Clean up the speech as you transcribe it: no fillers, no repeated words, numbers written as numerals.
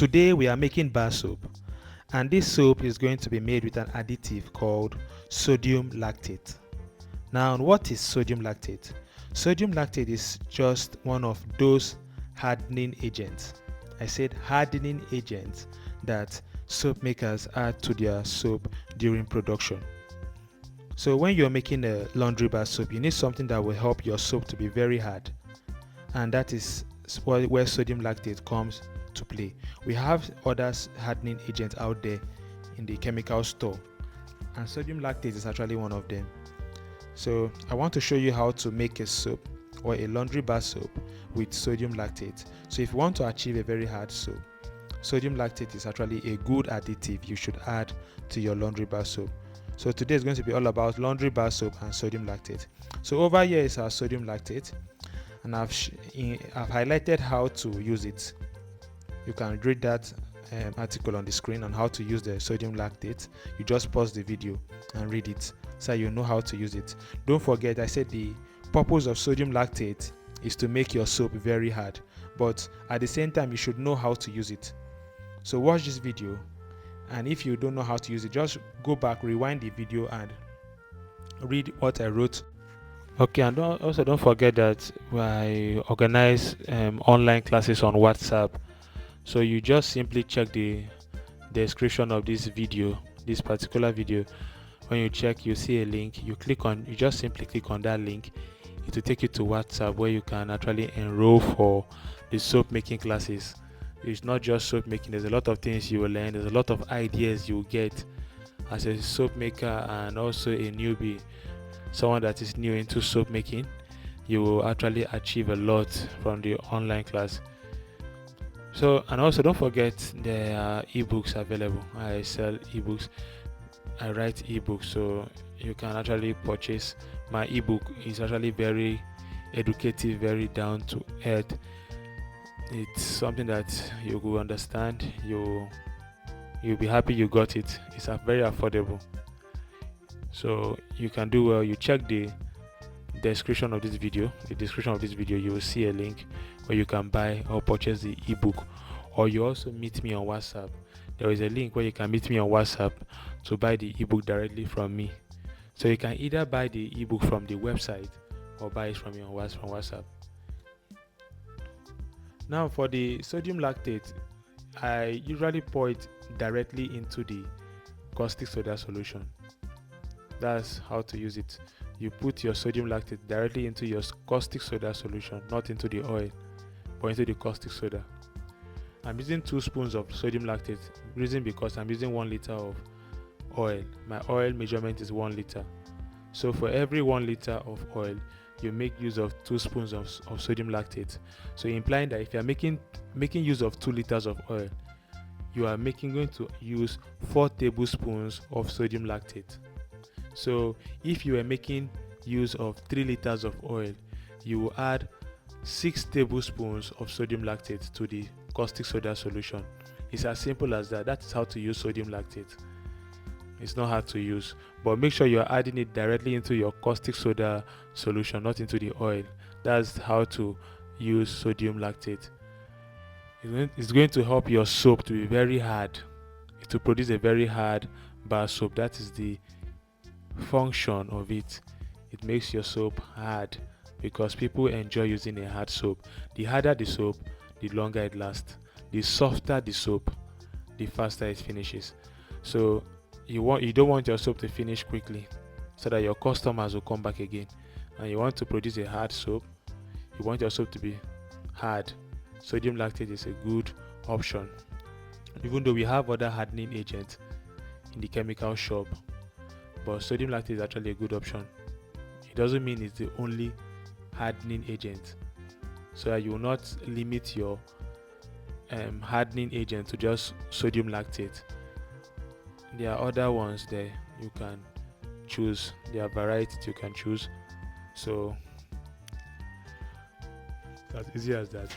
Today we are making bar soap, and this soap is going to be made with an additive called sodium lactate. Now, what is sodium lactate? Sodium lactate is just one of those hardening agents. I said hardening agents that soap makers add to their soap during production. So when you're making a laundry bar soap, you need something that will help your soap to be very hard, and that is where sodium lactate comes to play. We have other hardening agents out there in the chemical store, and sodium lactate is actually one of them. So I want to show you how to make a soap or a laundry bar soap with sodium lactate. So if you want to achieve a very hard soap, sodium lactate is actually a good additive you should add to your laundry bar soap. So today is going to be all about laundry bar soap and sodium lactate. So over here is our sodium lactate, and I've highlighted how to use it. You can read that article on the screen on how to use the sodium lactate. You just pause the video and read it so you know how to use it. Don't forget, I said the purpose of sodium lactate is to make your soap very hard, but at the same time you should know how to use it. So watch this video, and if you don't know how to use it, just go back, rewind the video and read what I wrote. Okay, and don't forget that I organize online classes on WhatsApp. So you just simply check the description of this video, this particular video. When you check, you see a link. You just simply click on that link. It will take you to WhatsApp, where you can actually enroll for the soap making classes. It's not just soap making. There's a lot of things you will learn. There's a lot of ideas you will get as a soap maker, and also a newbie, someone that is new into soap making. You will actually achieve a lot from the online class. So, and also don't forget there are ebooks available. I sell ebooks. I write ebooks, so you can actually purchase my ebook. It's actually very educative, very down to earth. It's something that you will understand. You'll be happy you got it. It's very affordable, so you can do well. You check the description of this video. You will see a link where you can buy or purchase the ebook, or you also meet me on WhatsApp. There is a link where you can meet me on WhatsApp to buy the ebook directly from me. So you can either buy the ebook from the website or buy it from me on WhatsApp. Now for the sodium lactate, I usually pour it directly into the caustic soda solution. That's how to use it. You put your sodium lactate directly into your caustic soda solution, not into the oil, but into the caustic soda. I'm using 2 spoons of sodium lactate, reason because I'm using 1 liter of oil. My oil measurement is 1 liter. So for every 1 liter of oil, you make use of 2 spoons of sodium lactate. So implying that if you are making use of 2 liters of oil, you are going to use 4 tablespoons of sodium lactate. So if you are making use of 3 liters of oil, you will add 6 tablespoons of sodium lactate to the caustic soda solution. It's as simple as that. That is how to use sodium lactate. It's not hard to use, but make sure you're adding it directly into your caustic soda solution, not into the oil. That's how to use sodium lactate. It's going to help your soap to be very hard, to produce a very hard bar soap. That is the function of it. It makes your soap hard because people enjoy using a hard soap. The harder the soap, the longer it lasts. The softer the soap, the faster it finishes. So you don't want your soap to finish quickly, so that your customers will come back again. And you want to produce a hard soap. You want your soap to be hard. Sodium lactate is a good option. Even though we have other hardening agents in the chemical shop, but sodium lactate is actually a good option. It doesn't mean it's the only hardening agent, so that you will not limit your hardening agent to just sodium lactate. There are other ones there you can choose. There are varieties you can choose. So that's easy as that.